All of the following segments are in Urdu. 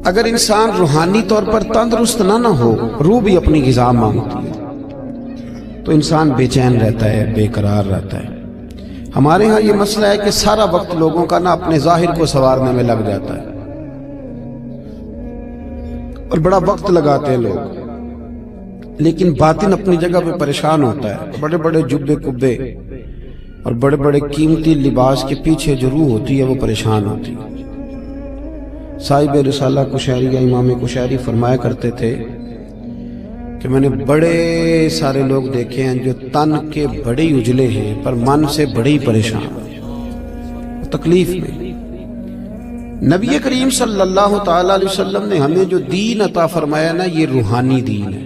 اگر انسان روحانی طور پر تندرست نہ ہو، روح بھی اپنی غذا مانگتی ہے، تو انسان بے چین رہتا ہے، بے قرار رہتا ہے۔ ہمارے ہاں یہ مسئلہ ہے کہ سارا وقت لوگوں کا نا اپنے ظاہر کو سنوارنے میں لگ جاتا ہے، اور بڑا وقت لگاتے ہیں لوگ، لیکن باطن اپنی جگہ پہ پریشان ہوتا ہے۔ بڑے بڑے جبے کبے اور بڑے بڑے قیمتی لباس کے پیچھے جو روح ہوتی ہے وہ پریشان ہوتی ہے۔ صاحب رسالہ قشیریہ امام قشیری فرمایا کرتے تھے کہ میں نے بڑے سارے لوگ دیکھے ہیں جو تن کے بڑے اجلے ہیں پر من سے بڑے ہی پریشان ہیں، تکلیف میں۔ نبی کریم صلی اللہ تعالی علیہ وسلم نے ہمیں جو دین عطا فرمایا نا، یہ روحانی دین ہے،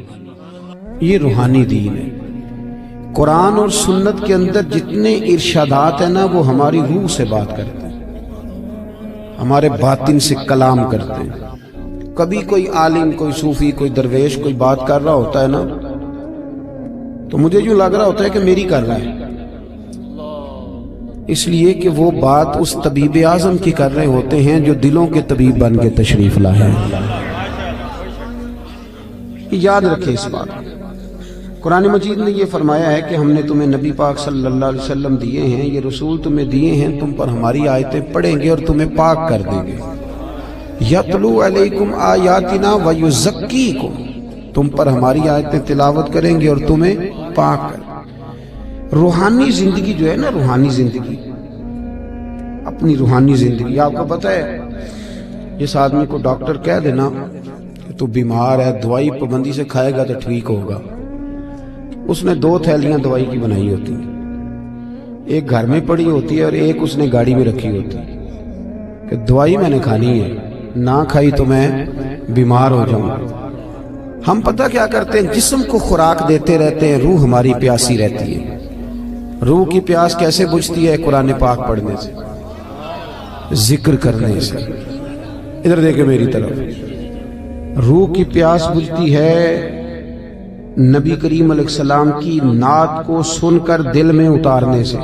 یہ روحانی دین ہے۔ قرآن اور سنت کے اندر جتنے ارشادات ہیں نا، وہ ہماری روح سے بات کرتے ہیں، ہمارے باطن سے کلام کرتے ہیں۔ کبھی کوئی عالم، کوئی صوفی، کوئی درویش کوئی بات کر رہا ہوتا ہے نا، تو مجھے یوں لگ رہا ہوتا ہے کہ میری کر رہا ہے، اس لیے کہ وہ بات اس طبیب اعظم کی کر رہے ہوتے ہیں جو دلوں کے طبیب بن کے تشریف لائے ہیں۔ یاد رکھیں اس بات کو۔ قرآن مجید نے یہ فرمایا ہے کہ ہم نے تمہیں نبی پاک صلی اللہ علیہ وسلم دیے ہیں، یہ رسول تمہیں دیے ہیں، تم پر ہماری آیتیں پڑھیں گے اور تمہیں پاک کر دیں گے۔ یتلو علیکم آیاتنا ویزکیکم، تم پر ہماری آیتیں تلاوت کریں گے اور تمہیں پاک کر۔ روحانی زندگی جو ہے نا، روحانی زندگی، اپنی روحانی زندگی، آپ کو پتہ ہے جس آدمی کو ڈاکٹر کہہ دینا کہ تو بیمار ہے، دوائی پابندی سے کھائے گا تو ٹھیک ہوگا، اس نے 2 تھیلیاں دوائی کی بنائی ہوتی ہیں، ایک گھر میں پڑی ہوتی ہے اور ایک اس نے گاڑی میں رکھی ہوتی ہے کہ دوائی میں نے کھانی ہے، نہ کھائی تو میں بیمار ہو جاؤں گا۔ ہم پتہ کیا کرتے ہیں، جسم کو خوراک دیتے رہتے ہیں، روح ہماری پیاسی رہتی ہے۔ روح کی پیاس کیسے بجھتی ہے؟ قرآن پاک پڑھنے سے، ذکر کرنے سے۔ ادھر دیکھیں میری طرف، روح کی پیاس بجھتی ہے نبی کریم علیہ السلام کی نعت کو سن کر دل میں اتارنے سے۔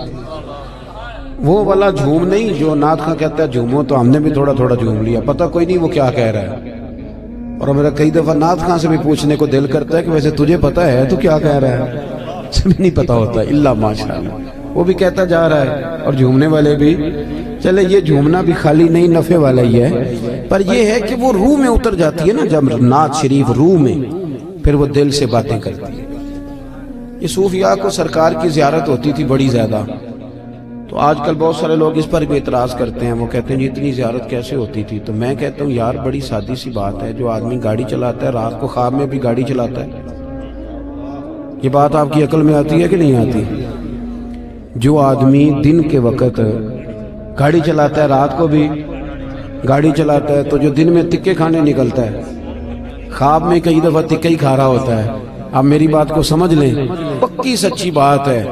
وہ والا جھوم نہیں جو نعت خواں کہتا ہے جھومو، تو ہم نے بھی تھوڑا تھوڑا جھوم لیا، پتہ کوئی نہیں وہ کیا کہہ رہا ہے، اور میرا کئی دفعہ نعت خواں سے بھی پوچھنے کو دل کرتا ہے کہ ویسے تجھے پتہ ہے تو کیا کہہ رہا ہے؟ سب نہیں پتہ ہوتا الا ماشاءاللہ، وہ بھی کہتا جا رہا ہے اور جھومنے والے بھی۔ چلے یہ جھومنا بھی خالی نہیں نفع والا ہی ہے، پر یہ ہے کہ وہ روح میں اتر جاتی ہے نا جب نعت شریف روح میں، پھر وہ دل سے باتیں کرتی ہے۔ یہ صوفیاء کو سرکار کی زیارت ہوتی تھی بڑی زیادہ، تو آج کل بہت سارے لوگ اس پر بھی اعتراض کرتے ہیں، وہ کہتے ہیں جی اتنی زیارت کیسے ہوتی تھی؟ تو میں کہتا ہوں یار بڑی سادی سی بات ہے، جو آدمی گاڑی چلاتا ہے رات کو خواب میں بھی گاڑی چلاتا ہے، یہ بات آپ کی عقل میں آتی ہے کہ نہیں آتی؟ جو آدمی دن کے وقت گاڑی چلاتا ہے رات کو بھی گاڑی چلاتا ہے، تو جو دن میں تکے کھانے نکلتا ہے خواب میں کئی دفعہ تکے ہی کھا رہا ہوتا ہے۔ آپ میری بات کو سمجھ لیں، پکی سچی بات ہے۔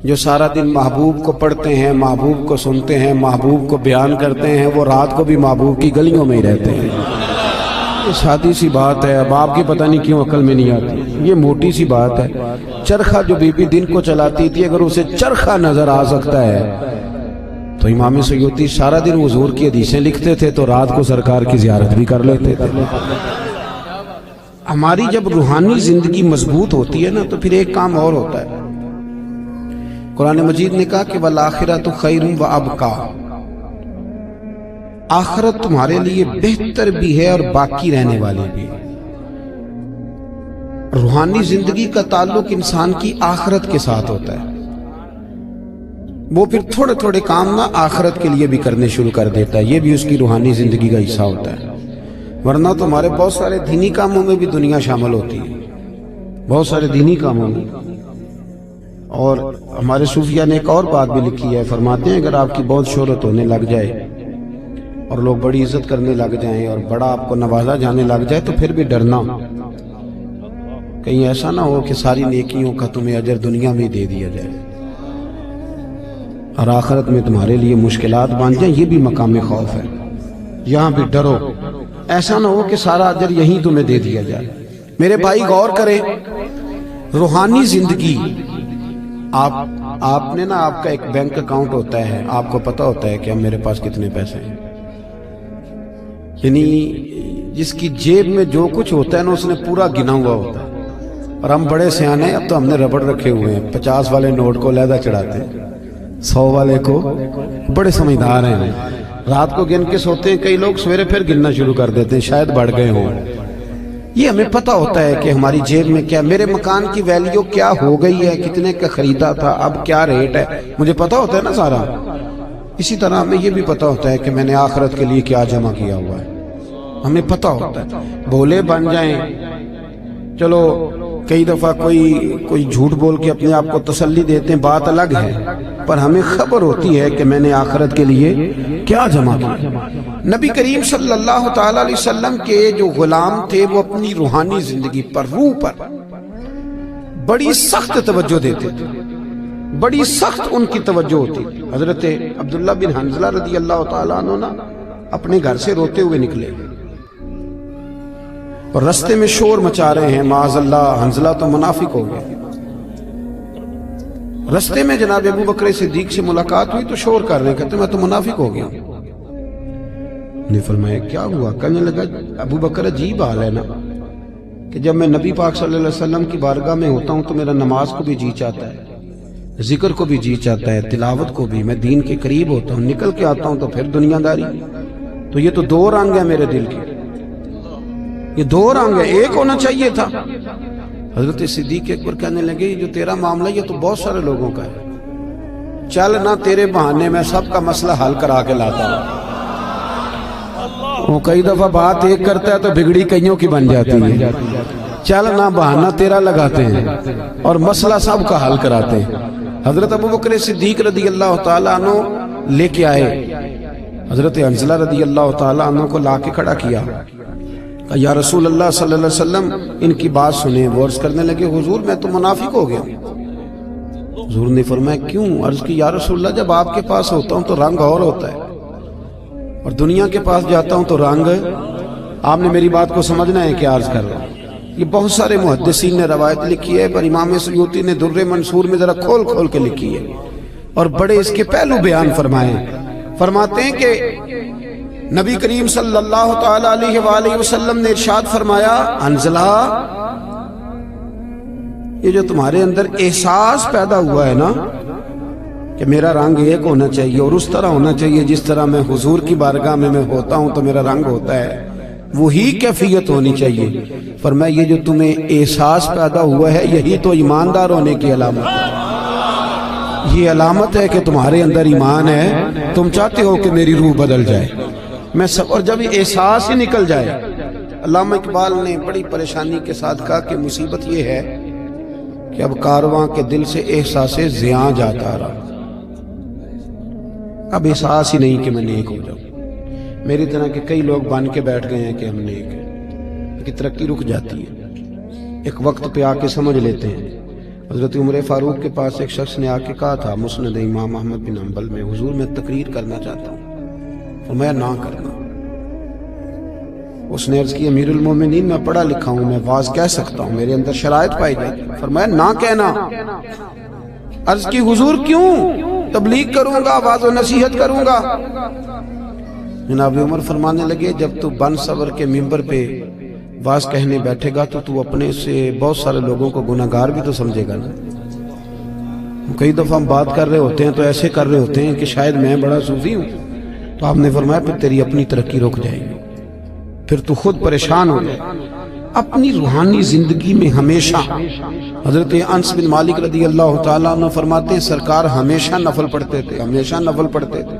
جو سارا دن محبوب کو پڑھتے ہیں، محبوب کو سنتے ہیں، محبوب کو بیان کرتے ہیں، وہ رات کو بھی محبوب کی گلیوں میں ہی رہتے ہیں۔ یہ سادی سی بات ہے، اب آپ کی پتہ نہیں کیوں عقل میں نہیں آتی، یہ موٹی سی بات ہے۔ چرخہ جو بی بی دن کو چلاتی تھی، اگر اسے چرخہ نظر آ سکتا ہے تو امام سیوطی سارا دن حضور کی حدیثیں لکھتے تھے تو رات کو سرکار کی زیارت بھی کر لیتے تھے۔ ہماری جب روحانی زندگی مضبوط ہوتی ہے نا، تو پھر ایک کام اور ہوتا ہے۔ قرآن مجید نے کہا کہ وَالْآخِرَةُ خَيْرٌ وَأَبْقَىٰ، آخرت تمہارے لیے بہتر بھی ہے اور باقی رہنے والی بھی ہے۔ روحانی زندگی کا تعلق انسان کی آخرت کے ساتھ ہوتا ہے، وہ پھر تھوڑے تھوڑے کام نہ آخرت کے لیے بھی کرنے شروع کر دیتا ہے، یہ بھی اس کی روحانی زندگی کا حصہ ہوتا ہے۔ ورنہ تو ہمارے بہت سارے دینی کاموں میں بھی دنیا شامل ہوتی ہے، بہت سارے دینی کاموں میں۔ اور ہمارے صوفیاء نے ایک اور بات بھی لکھی ہے، فرماتے ہیں اگر آپ کی بہت شہرت ہونے لگ جائے اور لوگ بڑی عزت کرنے لگ جائیں اور بڑا آپ کو نوازا جانے لگ جائے، تو پھر بھی ڈرنا، کہیں ایسا نہ ہو کہ ساری نیکیوں کا تمہیں اجر دنیا میں دے دیا جائے اور آخرت میں تمہارے لیے مشکلات بن جائیں، یہ بھی مقام خوف ہے۔ یہاں بھی ڈرو، ایسا نہ ہو کہ سارا اجر یہیں تمہیں دے دیا جائے۔ میرے بھائی غور کریں، روحانی زندگی، آپ نے نا، آپ کا ایک بینک اکاؤنٹ ہوتا ہے، آپ کو پتا ہوتا ہے کہ اب میرے پاس کتنے پیسے ہیں، یعنی جس کی جیب میں جو کچھ ہوتا ہے نا اس نے پورا گنا ہوا ہوتا ہے. اور ہم بڑے سیانے ہیں, اب تو ہم نے ربڑ رکھے ہوئے ہیں, 50 والے نوٹ کو علیحدہ چڑھاتے ہیں, 100 والے کو, بڑے سمجھدار ہیں. رات کو گن کے سوتے ہیں کئی لوگ, سویرے پھر گننا شروع کر دیتے ہیں, شاید بڑھ گئے ہوں. یہ ہمیں پتہ ہوتا ہے کہ ہماری جیب میں کیا, میرے مکان کی ویلیو کیا ہو گئی ہے, کتنے کا خریدا تھا, اب کیا ریٹ ہے, مجھے پتہ ہوتا ہے نا سارا. اسی طرح ہمیں یہ بھی پتہ ہوتا ہے کہ میں نے آخرت کے لیے کیا جمع کیا ہوا ہے, ہمیں پتہ ہوتا ہے. بھولے بن جائیں, چلو کئی دفعہ کوئی جھوٹ بول کے اپنے آپ کو تسلی دیتے ہیں, بات الگ ہے, پر ہمیں خبر ہوتی ہے کہ میں نے آخرت کے لیے کیا جمع کیا. نبی کریم صلی اللہ تعالی علیہ وسلم کے جو غلام تھے وہ اپنی روحانی زندگی پر, روح پر بڑی سخت توجہ دیتے تھے, بڑی سخت ان کی توجہ ہوتی. حضرت عبداللہ بن حنظلہ رضی اللہ تعالیٰ عنہ اپنے گھر سے روتے ہوئے نکلے اور رستے میں شور مچا رہے ہیں, معاذ اللہ حنظلہ تو منافق ہو گیا. رستے میں جناب ابو بکر صدیق سے ملاقات ہوئی تو شور کر رہے ہیں, کہتے میں تو منافق ہو گیا. نے فرمایا کیا ہوا؟ کہنے لگا ابو بکر عجیب حال ہے نا کہ جب میں نبی پاک صلی اللہ علیہ وسلم کی بارگاہ میں ہوتا ہوں تو میرا نماز کو بھی جی چاہتا ہے, ذکر کو بھی جی چاہتا ہے, تلاوت کو بھی, میں دین کے قریب ہوتا ہوں, نکل کے آتا ہوں تو پھر دنیا داری. تو یہ تو 2 رنگ ہیں میرے دل کے, یہ 2 رنگ ہے, ایک ہونا چاہیے تھا. حضرت صدیق اکبر کہنے لگے یہ جو تیرا معاملہ یہ تو بہت سارے لوگوں کا ہے, چل نہ تیرے بہانے میں سب کا مسئلہ حل کرا کے لاتا ہوں. وہ کئی دفعہ بات ایک کرتا ہے تو بگڑی کئیوں کی بن جاتی ہے, چل نہ بہانہ تیرا لگاتے ہیں اور مسئلہ سب کا حل کراتے ہیں. حضرت ابو بکر صدیق رضی اللہ تعالیٰ عنہ لے کے آئے, حضرت حنظلہ رضی اللہ تعالیٰ عنہ کو لا کے کھڑا کیا, یا رسول اللہ صلی اللہ علیہ وسلم ان کی بات سنیں. وہ عرض کرنے لگے حضور میں تو منافق ہو گیا. حضور نے فرمایا کیوں؟ عرض کی یا رسول اللہ جب آپ کے پاس ہوتا ہوں تو رنگ اور ہوتا ہے اور دنیا کے پاس جاتا ہوں تو رنگ. آپ نے میری بات کو سمجھنا ہے کہ عرض کر رہا ہوں. یہ بہت سارے محدثین نے روایت لکھی ہے, پر امام سیوطی نے در منصور میں ذرا کھول کھول کے لکھی ہے اور بڑے اس کے پہلو بیان فرمائے. فرماتے ہیں کہ نبی کریم صلی اللہ تعالی علیہ وآلہ وسلم نے ارشاد فرمایا حنظلہ یہ جو تمہارے اندر احساس پیدا ہوا ہے نا کہ میرا رنگ ایک ہونا چاہیے اور اس طرح ہونا چاہیے جس طرح میں حضور کی بارگاہ میں ہوتا ہوں تو میرا رنگ ہوتا ہے, وہی کیفیت ہونی چاہیے. فرمایا یہ جو تمہیں احساس پیدا ہوا ہے یہی تو ایماندار ہونے کی علامت ہے, یہ علامت ہے کہ تمہارے اندر ایمان ہے, تم چاہتے ہو کہ میری روح بدل جائے. میں سب اور جب یہ احساس ہی نکل جائے. علامہ اقبال نے بڑی پریشانی کے ساتھ کہا کہ مصیبت یہ ہے کہ اب کارواں کے دل سے احساس زیاں جاتا رہا, اب احساس ہی نہیں کہ میں نیک ہو جاؤں. میری طرح کے کئی لوگ بن کے بیٹھ گئے ہیں کہ ہم نیک ہیں, کہ ترقی رک جاتی ہے, ایک وقت پہ آ کے سمجھ لیتے ہیں. حضرت عمر فاروق کے پاس ایک شخص نے آ کے کہا تھا مسند امام احمد بن حنبل میں, حضور میں تقریر کرنا چاہتا ہوں. فرمایا نہ کرنا. اس نے عرض کی امیر المومنین میں پڑھا لکھا ہوں, میں واز کہہ سکتا ہوں, میرے اندر شرائط پائی جاتی. فرمایا نہ کہنا. عرض کی حضور کیوں؟ تبلیغ کروں گا, واز و نصیحت کروں گا. جناب عمر فرمانے لگے جب تو بن صبر کے ممبر پہ واز کہنے بیٹھے گا تو اپنے سے بہت سارے لوگوں کو گناہگار بھی تو سمجھے گا نا. کئی دفعہ ہم بات کر رہے ہوتے ہیں تو ایسے کر رہے ہوتے ہیں کہ شاید میں بڑا صوفی ہوں. تو آپ نے فرمایا پھر تیری اپنی ترقی رک جائے گی, پھر تو خود پریشان ہو جائے. اپنی روحانی زندگی میں ہمیشہ حضرت انس بن مالک رضی اللہ تعالیٰ عنہ فرماتے ہیں سرکار ہمیشہ نفل پڑھتے تھے, ہمیشہ نفل پڑھتے تھے,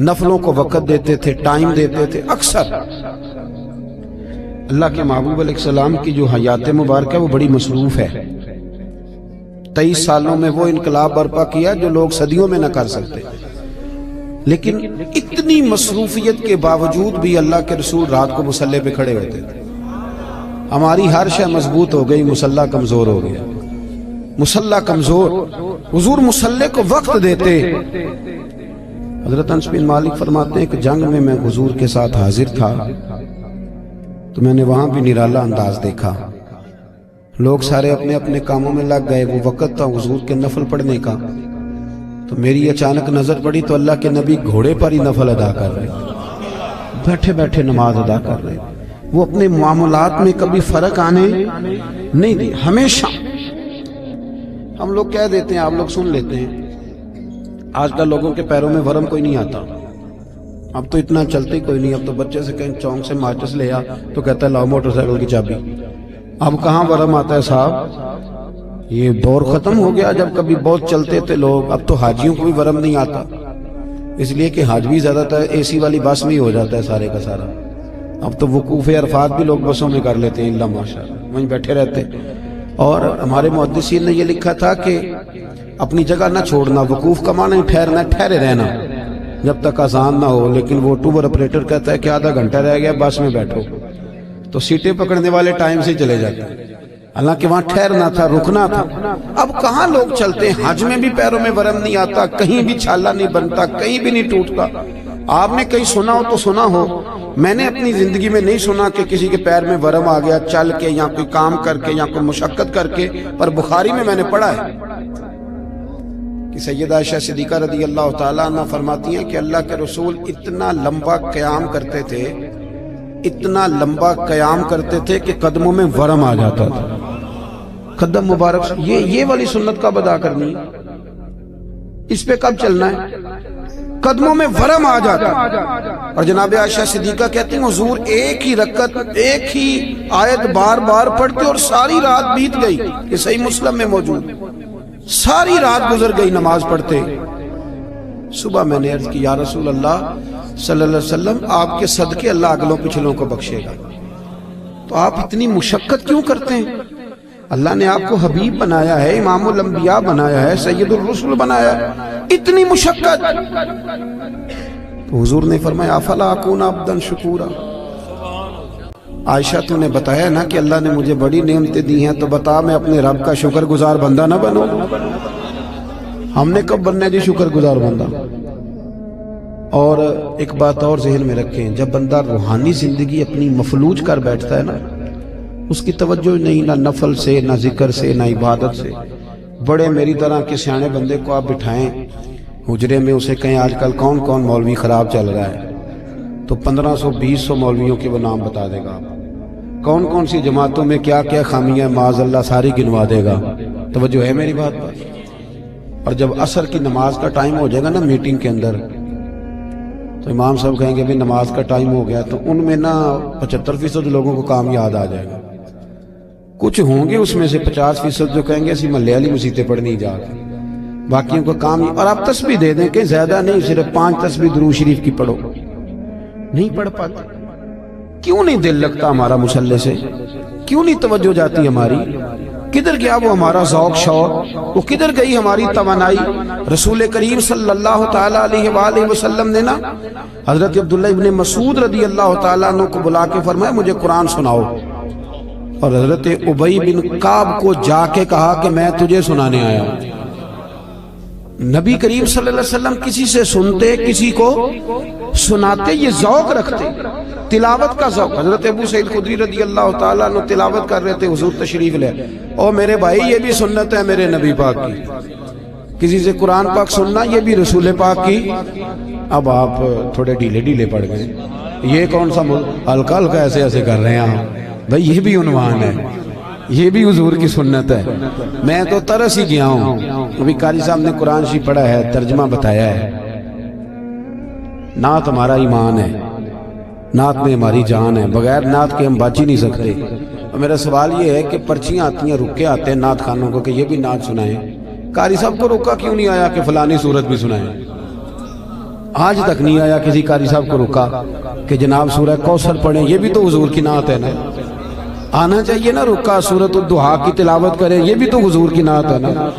نفلوں کو وقت دیتے تھے, ٹائم دیتے تھے. اکثر اللہ کے محبوب علیہ السلام کی جو حیات مبارکہ وہ بڑی مصروف ہے. 23 سالوں میں وہ انقلاب برپا کیا جو لوگ صدیوں میں نہ کر سکتے. لیکن اتنی مصروفیت کے باوجود بھی اللہ کے رسول رات کو مصلی پہ کھڑے ہوتے تھے. ہماری ہر شے مضبوط ہو گئی, مصلی کمزور ہو گیا. مصلی کمزور, حضور مصلی کو وقت دیتے. حضرت انس بن مالک فرماتے ہیں کہ جنگ میں میں حضور کے ساتھ حاضر تھا تو میں نے وہاں بھی نرالا انداز دیکھا. لوگ سارے اپنے اپنے کاموں میں لگ گئے, وہ وقت تھا حضور کے نفل پڑھنے کا. تو میری اچانک نظر پڑی تو اللہ کے نبی گھوڑے پر ہی نفل ادا کر رہے, بیٹھے بیٹھے نماز ادا کر رہے ہیں. وہ اپنے معاملات میں کبھی فرق آنے نہیں دی. ہمیشہ ہم لوگ کہہ دیتے ہیں, آپ لوگ سن لیتے ہیں, آج کل لوگوں کے پیروں میں ورم کوئی نہیں آتا. اب تو اتنا چلتے کوئی نہیں. اب تو بچے سے کہیں چونک سے ماچس لے آ تو کہتا ہے لاؤ موٹر سائیکل کی چابی. اب کہاں ورم آتا ہے صاحب؟ یہ دور ختم ہو گیا جب کبھی بہت چلتے تھے لوگ. اب تو حاجیوں کو بھی ورم نہیں آتا, اس لیے کہ حاج بھی زیادہ تر اے سی والی بس میں ہی ہو جاتا ہے سارے کا سارا. اب تو وقوف عرفات بھی لوگ بسوں میں کر لیتے ہیں, اللہ ماشاءاللہ وہیں بیٹھے رہتے. اور ہمارے محدثین نے یہ لکھا تھا کہ اپنی جگہ نہ چھوڑنا, وقوف کا معنی ٹھہرنا, ٹھہرے رہنا جب تک اذان نہ ہو. لیکن وہ ٹور آپریٹر کہتا ہے کہ آدھا گھنٹہ رہ گیا بس میں بیٹھو, تو سیٹیں پکڑنے والے ٹائم سے چلے جاتے ہیں. حالانکہ وہاں ٹھہرنا تھا, رکنا تھا. اب کہاں لوگ چلتے ہیں, حج میں بھی پیروں میں ورم نہیں آتا, کہیں بھی چھالا نہیں بنتا, کہیں بھی نہیں ٹوٹتا. آپ نے کہیں سنا ہو تو سنا ہو, میں نے اپنی زندگی میں نہیں سنا کہ کسی کے پیر میں ورم آ گیا چل کے یا کوئی کام کر کے یا کوئی مشقت کر کے. پر بخاری میں نے پڑھا ہے کہ سیدہ عائشہ صدیقہ رضی اللہ تعالیٰ عنہ فرماتی ہیں کہ اللہ کے رسول اتنا لمبا قیام کرتے تھے, اتنا لمبا قیام کرتے تھے کہ قدموں میں ورم آ جاتا تھا. قدم مبارک سے یہ والی سنت کب ادا کرنی ہے, اس پہ کب چلنا ہے؟ قدموں میں ورم آ جاتا. اور جناب عائشہ صدیقہ کہتی ہیں حضور ایک ہی رکعت ایک ہی آیت بار بار پڑھتے اور ساری رات بیت گئی. یہ صحیح مسلم میں موجود, ساری رات گزر گئی نماز پڑھتے. صبح میں نے عرض کی یا رسول اللہ صلی اللہ علیہ وسلم, آپ کے صدقے اللہ اگلوں پچھلوں کو بخشے گا, تو آپ اتنی مشقت کیوں کرتے ہیں؟ اللہ نے آپ کو حبیب بنایا ہے, امام الانبیاء بنایا ہے, سید الرسل بنایا ہے, اتنی مشقت. حضور نے فرمایا افلا اکون عبدا شکورا. عائشہ تو نے بتایا نا کہ اللہ نے مجھے بڑی نعمتیں دی ہیں, تو بتا میں اپنے رب کا شکر گزار بندہ نہ بنوں. ہم نے کب بننا ہے جی شکر گزار بندہ؟ اور ایک بات اور ذہن میں رکھیں, جب بندہ روحانی زندگی اپنی مفلوج کر بیٹھتا ہے نا, اس کی توجہ نہیں نہ نفل سے, نہ ذکر سے, نہ عبادت سے. بڑے میری طرح کے سیانے بندے کو آپ بٹھائیں حجرے میں, اسے کہیں آج کل کون کون مولوی خراب چل رہا ہے, تو 1500-2000 مولویوں کے وہ نام بتا دے گا. کون کون سی جماعتوں میں کیا کیا خامیاں معاذ اللہ ساری گنوا دے گا. توجہ ہے میری بات پر؟ اور جب عصر کی نماز کا ٹائم ہو جائے گا نا میٹنگ کے اندر, تو امام صاحب کہیں گے بھی نماز کا ٹائم ہو گیا, تو ان میں نا 75% لوگوں کو کام یاد آ جائے گا. کچھ ہوں گے اس میں سے 50% جو کہیں گے اسی محلے والی مسیتیں پڑھنی جا کے, باقیوں کا کام. اور آپ تسبیح دے دیں کہ زیادہ نہیں, صرف 5 تسبیح درود شریف کی پڑھو. نہیں پڑھ پاتے. کیوں نہیں دل لگتا ہمارا مصلی سے؟ کیوں نہیں توجہ جاتی ہماری؟ کدھر گیا وہ ہمارا ذوق شوق؟ وہ کدھر گئی ہماری توانائی؟ رسول کریم صلی اللہ تعالیٰ علیہ وآلہ وسلم نے نا حضرت عبداللہ ابن مسعود رضی اللہ تعالیٰ عنہ کو بلا کے فرمایا مجھے قرآن سناؤ, اور حضرت ابی بن کعب کو جا کے کہا کہ میں تجھے سنانے آیا ہوں. نبی کریم صلی اللہ علیہ وسلم کسی سے سنتے, کسی کو سناتے, یہ ذوق رکھتے, تلاوت کا ذوق. حضرت ابو سعید خدری رضی اللہ تعالیٰ عنہ تلاوت کر رہے تھے, حضور تشریف لے, اور میرے بھائی یہ بھی سنت ہے میرے نبی پاک کی, کسی سے قرآن پاک سننا یہ بھی رسول پاک کی. اب آپ تھوڑے ڈھیلے ڈھیلے پڑ گئے, یہ کون سا ہلکا ہلکا ایسے ایسے کر رہے ہیں بھائی, یہ بھی عنوان ہے, یہ بھی حضور کی سنت ہے. میں تو ترس ہی گیا ہوں. ابھی قاری صاحب نے قرآن شریف پڑھا ہے, ترجمہ بتایا ہے. نعت ہمارا ایمان ہے, نعت میں ہماری جان ہے, بغیر نعت کے ہم باچی نہیں سکتے. اور میرا سوال یہ ہے کہ پرچیاں آتی ہیں, رک کے آتے ہیں نعت خانوں کو کہ یہ بھی نعت سنائیں. قاری صاحب کو روکا کیوں نہیں آیا کہ فلانی صورت بھی سنائیں؟ آج تک نہیں آیا کسی قاری صاحب کو روکا کہ جناب سورہ کوثر پڑھیں, یہ بھی تو حضور کی نعت ہے نا. آنا چاہیے نا رکا, سورۃ الضحیٰ کی تلاوت کریں, یہ بھی تو حضور کی نعت ہے نا.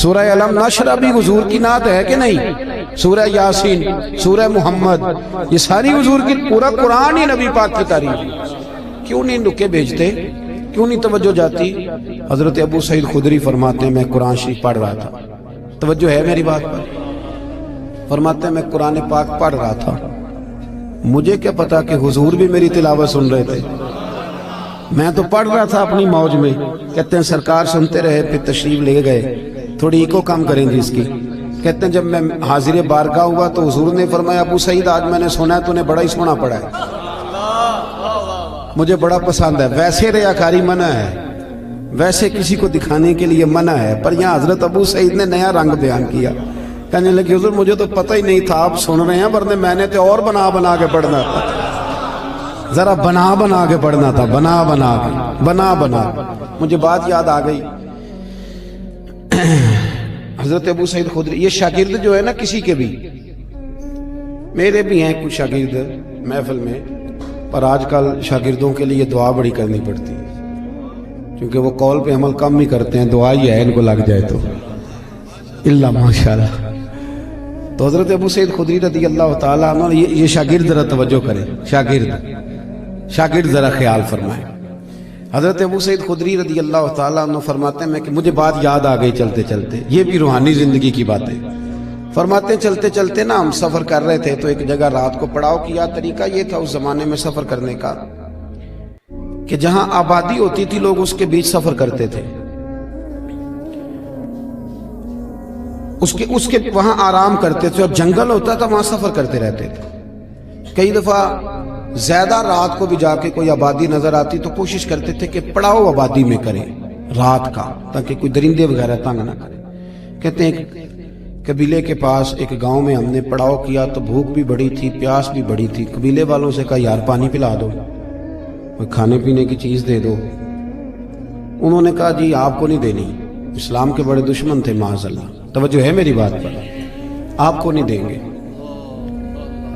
سورہ علم نشرہ بھی حضور کی نعت ہے کہ نہیں؟ سورہ یاسین, سورہ محمد, یہ ساری حضور کی, پورا قرآن ہی نبی پاک کی تعریف. کیوں نہیں نکے بھیجتے, کیوں نہیں توجہ جاتی؟ حضرت ابو سعید خدری فرماتے ہیں میں قرآن شریف پڑھ رہا تھا, توجہ ہے میری بات پر؟ فرماتے ہیں میں قرآن پاک پڑھ رہا تھا, مجھے کیا پتا کہ حضور بھی میری تلاوت سن رہے تھے. میں تو پڑھ رہا تھا اپنی موج میں. کہتے ہیں سرکار سنتے رہے, پھر تشریف لے گئے. تھوڑی ایکو کم کریں جی اس کی, کہتے ہیں جب میں حاضر بارگاہ ہوا تو حضور نے فرمایا ابو سعید آج میں نے سنا ہے تو نے بڑا ہی سونا پڑا ہے، مجھے بڑا پسند ہے۔ ویسے ریاکاری منع ہے، ویسے کسی کو دکھانے کے لیے منع ہے، پر یہاں حضرت ابو سعید نے نیا رنگ بیان کیا، کہنے لگے حضور مجھے تو پتہ ہی نہیں تھا آپ سن رہے ہیں، ورنہ میں نے تو اور بنا بنا کے پڑھنا تھا، ذرا بنا بنا کے پڑھنا تھا، بنا بنا کے، بنا بنا۔ مجھے بات یاد آ گئی، حضرت ابو سعید خدری، یہ شاگرد جو ہے نا کسی کے بھی، میرے بھی ہیں کچھ شاگرد محفل میں، پر آج کل شاگردوں کے لیے دعا بڑی کرنی پڑتی ہے، کیونکہ وہ قول پہ عمل کم ہی کرتے ہیں، دعا ہی ہے ان کو لگ جائے تو اللہ ماشاءاللہ۔ تو حضرت ابو سعید خدری رضی اللہ تعالیٰ عنہ، یہ شاگرد ذرا توجہ کریں، شاگرد ذرا خیال فرمائیں۔ حضرت ابو سعید خدری رضی اللہ تعالیٰ عنہ فرماتے ہیں کہ مجھے بات یاد آ گئی چلتے چلتے، یہ بھی روحانی زندگی کی باتیں، فرماتے ہیں چلتے چلتے نا ہم سفر کر رہے تھے تو ایک جگہ رات کو پڑاؤ کیا۔ طریقہ یہ تھا اس زمانے میں سفر کرنے کا کہ جہاں آبادی ہوتی تھی لوگ اس کے بیچ سفر کرتے تھے، اس کے وہاں آرام کرتے تھے، اور جنگل ہوتا تھا وہاں سفر کرتے رہتے تھے۔ کئی دفعہ زیادہ رات کو بھی جا کے کوئی آبادی نظر آتی تو کوشش کرتے تھے کہ پڑاؤ آبادی میں کریں رات کا، تاکہ کوئی درندے وغیرہ تنگ نہ کرے۔ کہتے ہیں قبیلے کے پاس ایک گاؤں میں ہم نے پڑاؤ کیا تو بھوک بھی بڑی تھی، پیاس بھی بڑی تھی۔ قبیلے والوں سے کہا یار پانی پلا دو، کوئی کھانے پینے کی چیز دے دو۔ انہوں نے کہا جی آپ کو نہیں دینی، اسلام کے بڑے دشمن تھے معاذ اللہ، توجہ ہے میری بات پر، آپ کو نہیں دیں گے۔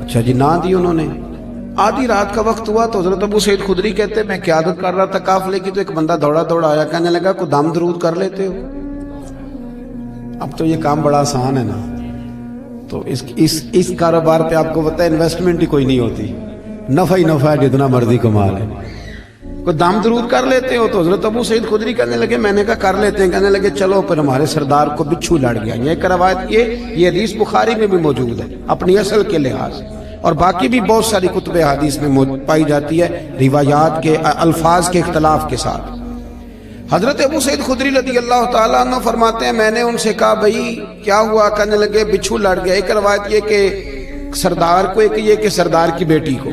اچھا جی نہ دی انہوں نے۔ آدھی رات کا وقت ہوا تو حضرت ابو سعید خدری کہتے ہیں میں قیادت کر رہا تھا قافلے کی، تو ایک بندہ دوڑا دوڑا آیا، کہنے لگا کوئی دم درود کر لیتے ہو؟ اب تو یہ کام بڑا آسان ہے نا، تو اس کاروبار پہ آپ کو پتہ ہے انویسٹمنٹ ہی کوئی نہیں ہوتی، نفع ہی نفع ہے جتنا مرضی کما لے۔ کوئی دم درود کر لیتے ہو؟ تو حضرت ابو سعید خدری کہنے لگے میں نے کہا کر لیتے ہیں۔ کہنے لگے چلو، پھر ہمارے سردار کو بچھو لڑ گیا۔ یہ روایت یہ حدیث بخاری میں بھی موجود ہے اپنی اصل کے لحاظ، اور باقی بھی بہت ساری کتب حدیث میں پائی جاتی ہے روایات کے الفاظ کے اختلاف کے ساتھ۔ حضرت ابو سعید خدری رضی اللہ تعالیٰ عنہ فرماتے ہیں میں نے ان سے کہا بھائی کیا ہوا؟ کہنے لگے بچھو لڑ گیا۔ ایک روایت یہ کہ سردار کو، ایک یہ کہ سردار کی بیٹی کو۔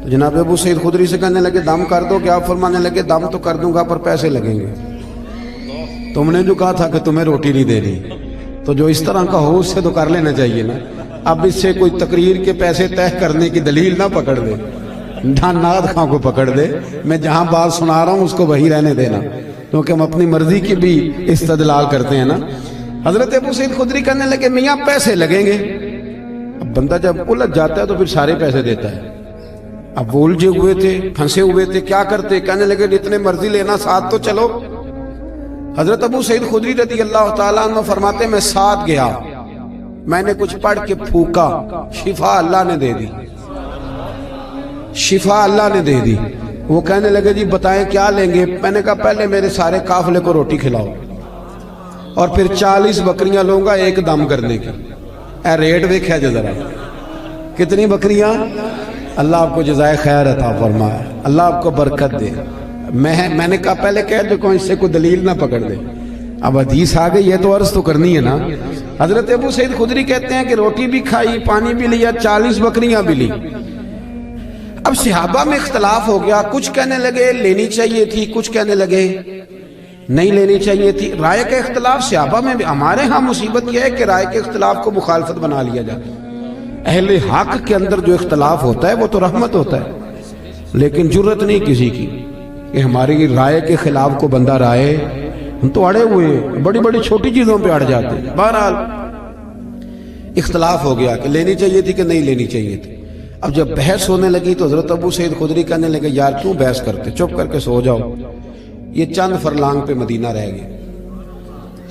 تو جناب ابو سعید خدری سے کہنے لگے دم کر دو کیا؟ فرمانے لگے دم تو کر دوں گا پر پیسے لگیں گے، تم نے جو کہا تھا کہ تمہیں روٹی نہیں دینی، تو جو اس طرح کا ہو اس سے تو کر لینا چاہیے نا۔ اب اس سے کوئی تقریر کے پیسے طے کرنے کی دلیل نہ پکڑ دے، نہ ناد خاں کو پکڑ دے، میں جہاں بات سنا رہا ہوں اس کو وہی رہنے دینا، کیونکہ ہم اپنی مرضی کی بھی استدلال کرتے ہیں نا۔ حضرت ابو سعید خدری کہنے لگے میاں پیسے لگیں گے۔ اب بندہ جب الجھ جاتا ہے تو پھر سارے پیسے دیتا ہے۔ اب وہ الجھے ہوئے تھے، پھنسے ہوئے تھے، کیا کرتے؟ کہنے لگے جتنے مرضی لینا، ساتھ تو چلو۔ حضرت ابو سعید خدری رضی اللہ تعالیٰ عنہ فرماتے میں ساتھ گیا، میں نے کچھ پڑھ کے پھونکا، شفا اللہ نے دے دی، شفا اللہ نے دے دی۔ وہ کہنے لگے جی بتائیں کیا لیں گے؟ میں نے کہا پہلے میرے سارے قافلے کو روٹی کھلاؤ، اور پھر 40 بکریاں لوں گا ایک دم کرنے کی۔ اے ریٹ دیکھا جا ذرا، کتنی بکریاں؟ اللہ آپ کو جزائے خیر عطا فرمائے، اللہ آپ کو برکت دے۔ میں نے کہا پہلے کہہ جو کوئی اس سے کوئی دلیل نہ پکڑ دے۔ اب حدیث آ گئی ہے تو عرض تو کرنی ہے نا۔ حضرت ابو سعید خدری کہتے ہیں کہ روٹی بھی کھائی، پانی بھی لیا، 40 بکریاں بھی لی۔ اب صحابہ میں اختلاف ہو گیا، کچھ کہنے لگے لینی چاہیے تھی، کچھ کہنے لگے نہیں لینی چاہیے تھی۔ رائے کا اختلاف صحابہ میں بھی۔ ہمارے ہاں مصیبت یہ ہے کہ رائے کے اختلاف کو مخالفت بنا لیا جاتا ہے۔ اہل حق کے اندر جو اختلاف ہوتا ہے وہ تو رحمت ہوتا ہے، لیکن جرت نہیں کسی کی کہ ہماری رائے کے خلاف کو بندہ رائے، ہم تو اڑے ہوئے ہیں، بڑی بڑی چھوٹی چیزوں پہ اڑ جاتے ہیں۔ بہرحال اختلاف ہو گیا کہ لینی چاہیے تھی کہ نہیں لینی چاہیے تھی۔ اب جب بحث ہونے لگی تو حضرت ابو سعید خدری کہنے لگے یار کیوں بحث کرتے، چپ کر کے سو جاؤ، یہ چند فرلانگ پہ مدینہ رہ گئے،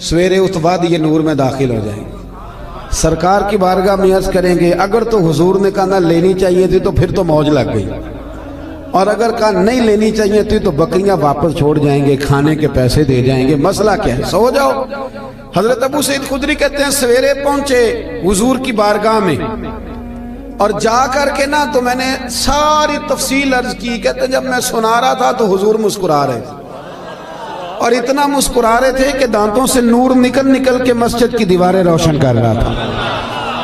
سویرے اس بعد یہ نور میں داخل ہو جائیں گے، سرکار کی بارگاہ میں عرض کریں گے اگر تو حضور نے کہا نہ لینی چاہیے تھی تو پھر تو موج لگ گئی، اور اگر کہا نہیں لینی چاہیے تھی تو بکریاں واپس چھوڑ جائیں گے، کھانے کے پیسے دے جائیں گے، مسئلہ کیا ہے، سو جاؤ۔ حضرت ابو سعید خدری کہتے ہیں سویرے پہنچے حضور کی بارگاہ میں، اور جا کر کے نا تو میں نے ساری تفصیل عرض کی۔ کہتے ہیں جب میں سنا رہا تھا تو حضور مسکرا رہے تھے، اور اتنا مسکرا رہے تھے کہ دانتوں سے نور نکل نکل کے مسجد کی دیواریں روشن کر رہا تھا۔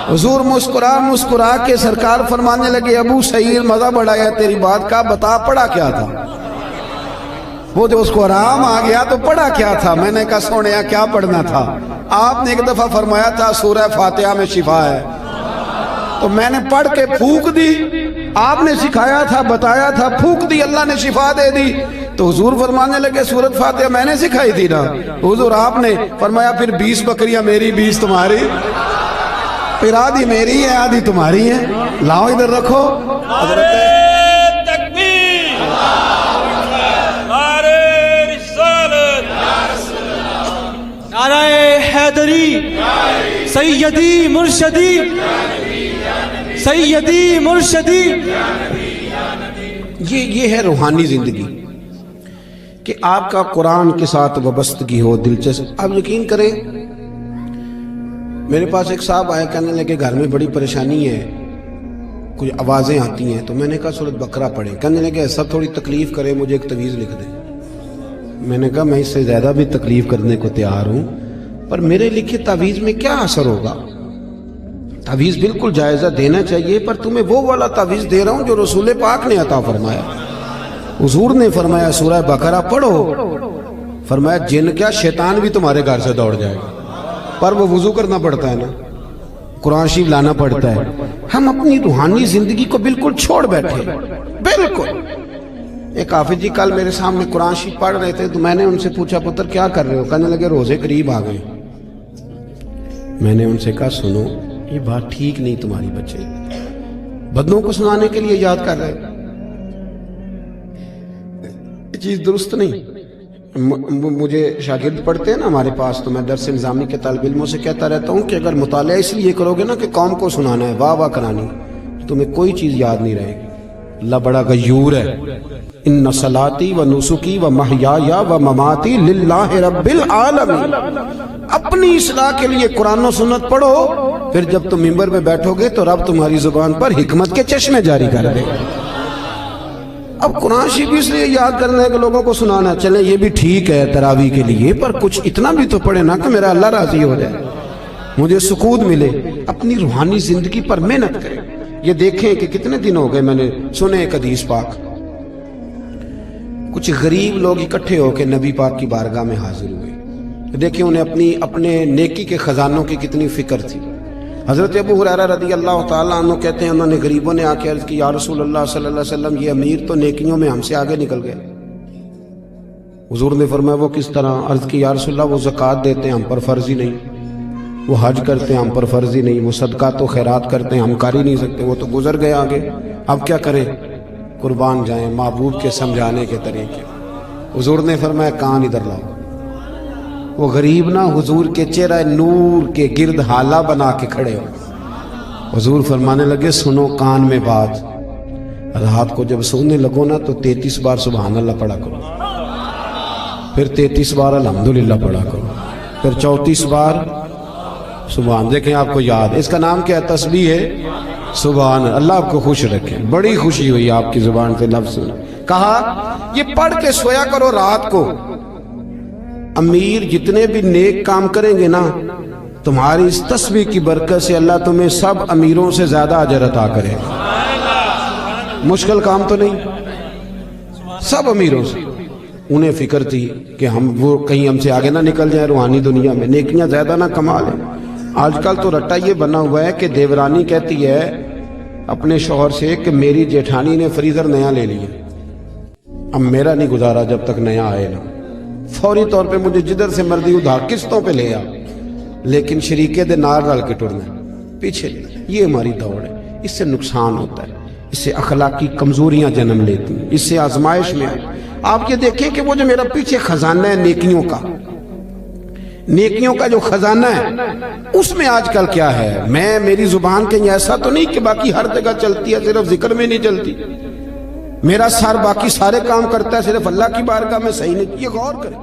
حضور مسکرا کے سرکار فرمانے لگے ابو سعید مزہ بڑھایا تیری بات کا، بتا پڑھا کیا تھا؟ وہ جو اس کو آرام آ گیا تو پڑھا کیا تھا؟ میں نے کہا سونیا کیا پڑھنا تھا؟ آپ نے ایک دفعہ فرمایا تھا سورہ فاتحہ میں شفا ہے، تو میں نے پڑھ کے پھونک دی۔ آپ نے سکھایا تھا، بتایا تھا، پھونک دی، اللہ نے شفا دے دی۔ تو حضور فرمانے لگے سورۃ فاتحہ میں نے سکھائی تھی نا۔ حضور آپ نے فرمایا پھر 20 بکریاں میری 20 تمہاری، پھر آدھی میری ہے آدھی تمہاری ہے، لاؤ ادھر رکھو۔ نعرہ حیدری، سیدی مرشدی، سیدی مرشدی۔ یہ ہے روحانی زندگی کہ آپ کا قرآن کے ساتھ وابستگی ہو، دلچسپ۔ آپ یقین کریں میرے پاس ایک صاحب آئے، کہنے لگے گھر میں بڑی پریشانی ہے، کچھ آوازیں آتی ہیں، تو میں نے کہا سورۃ بقرہ پڑھیں۔ کہنے لگے ایسا تھوڑی تکلیف کرے، مجھے ایک تعویذ لکھ دیں۔ میں نے کہا میں اس سے زیادہ بھی تکلیف کرنے کو تیار ہوں، پر میرے لکھے تعویذ میں کیا اثر ہوگا؟ تعویذ بالکل جائزہ دینا چاہیے، پر تمہیں وہ والا تعویذ دے رہا ہوں جو رسول پاک نے عطا فرمایا۔ حضور نے فرمایا سورہ بقرہ پڑھو، فرمایا جن کیا شیطان بھی تمہارے گھر سے دوڑ جائے گا، پر وہ وضو کرنا پڑتا ہے نا، قرآن شریف لانا پڑتا ہے۔ ہم اپنی روحانی زندگی کو بالکل چھوڑ بیٹھے، بالکل۔ ایک حافظ جی کل میرے سامنے قرآن شریف پڑھ رہے تھے، تو میں نے ان سے پوچھا پتر کیا کر رہے ہو؟ کہنے لگے روزے قریب آ گئے۔ میں نے ان سے کہا سنو یہ بات ٹھیک نہیں تمہاری، بچے بدنوں کو سنانے کے لیے یاد کر رہے، یہ چیز درست نہیں۔ مجھے شاگرد پڑھتے ہیں نا ہمارے پاس، تو میں درس نظامی کے طالب علموں سے کہتا رہتا ہوں کہ اگر مطالعہ اس لیے کرو گے نا کہ قوم کو سنانا ہے، واہ واہ کرانی، تو تمہیں کوئی چیز یاد نہیں رہے گی۔ اللہ بڑا غیور ہے۔ ان صلاتی و نسکی و محیای و مماتی للہ رب العالمین۔ اپنی اصلاح کے لیے قرآن و سنت پڑھو، پھر جب تم ممبر میں بیٹھو گے تو رب تمہاری زبان پر حکمت کے چشمے جاری کر دے گا۔ اب قرآن شریف اس لیے یاد کرنا ہے کہ لوگوں کو سنانا، چلے یہ بھی ٹھیک ہے تراویح کے لیے، پر کچھ اتنا بھی تو پڑھے نا کہ میرا اللہ راضی ہو جائے، مجھے سکون ملے۔ اپنی روحانی زندگی پر محنت کریں۔ یہ دیکھیں کہ کتنے دن ہو گئے میں نے سنے ایک حدیث پاک، کچھ غریب لوگ اکٹھے ہو کے نبی پاک کی بارگاہ میں حاضر ہوئے۔ دیکھیں انہیں اپنے نیکی کے خزانوں کی کتنی فکر تھی۔ حضرت ابو ہریرہ رضی اللہ تعالیٰ عنہ کہتے ہیں انہوں نے غریبوں نے آ کے عرض کی یا رسول اللہ صلی اللہ علیہ وسلم یہ امیر تو نیکیوں میں ہم سے آگے نکل گئے۔ حضور نے فرمایا وہ کس طرح؟ عرض کی یا رسول اللہ وہ زکوٰۃ دیتے ہیں ہم پر فرض ہی نہیں، وہ حج کرتے ہیں ہم پر فرض ہی نہیں، وہ صدقات و خیرات کرتے ہیں ہم کر ہی نہیں سکتے، وہ تو گزر گئے آگے، اب کیا کریں؟ قربان جائیں محبوب کے سمجھانے کے طریقے۔ حضور نے فرمایا کان ادھر لاؤ۔ وہ غریب نا حضور کے چہرہ نور کے گرد حالہ بنا کے کھڑے ہو۔ حضور فرمانے لگے سنو کان میں بات، رات کو جب سونے لگو نا تو 33 بار سبحان اللہ پڑھا کرو، پھر 33 بار الحمدللہ پڑھا کرو، پھر 34 بار سبحان۔ دیکھیں آپ کو یاد، اس کا نام کیا ہے؟ تسبیح ہے سبحان۔ اللہ آپ کو خوش رکھے، بڑی خوشی ہوئی آپ کی زبان سے لفظ سنا۔ کہا یہ پڑھ کے سویا کرو رات کو۔ امیر جتنے بھی نیک کام کریں گے نا، تمہاری اس تسبیح کی برکت سے اللہ تمہیں سب امیروں سے زیادہ اجر عطا کرے گا۔ مشکل کام تو نہیں، سب امیروں سے۔ انہیں فکر تھی کہ وہ کہیں ہم سے آگے نہ نکل جائیں روحانی دنیا میں، نیکیاں زیادہ نہ کما لیں۔ آج کل تو رٹا یہ بنا ہوا ہے کہ دیورانی کہتی ہے اپنے شوہر سے کہ میری جیٹھانی نے فریزر نیا لے لیا، اب میرا نہیں گزارا جب تک نیا آئے نا، فوری طور پہ مجھے جدھر سے مرضی ادھار قسطوں پہ لے آ، لیکن شریکے دے نار رل کے ٹرنا پیچھے لے۔ یہ ہماری دوڑ ہے، اس سے نقصان ہوتا ہے، اس سے اخلاقی کمزوریاں جنم لیتی ہیں، اس سے آزمائش میں آپ یہ دیکھیں کہ وہ جو میرا پیچھے خزانہ ہے نیکیوں کا جو خزانہ ہے، اس میں آج کل کیا ہے؟ میری زبان کہیں ایسا تو نہیں کہ باقی ہر جگہ چلتی ہے صرف ذکر میں نہیں چلتی، میرا سر باقی سارے کام کرتا ہے صرف اللہ کی بارگاہ میں صحیح نہیں۔ یہ غور کریں۔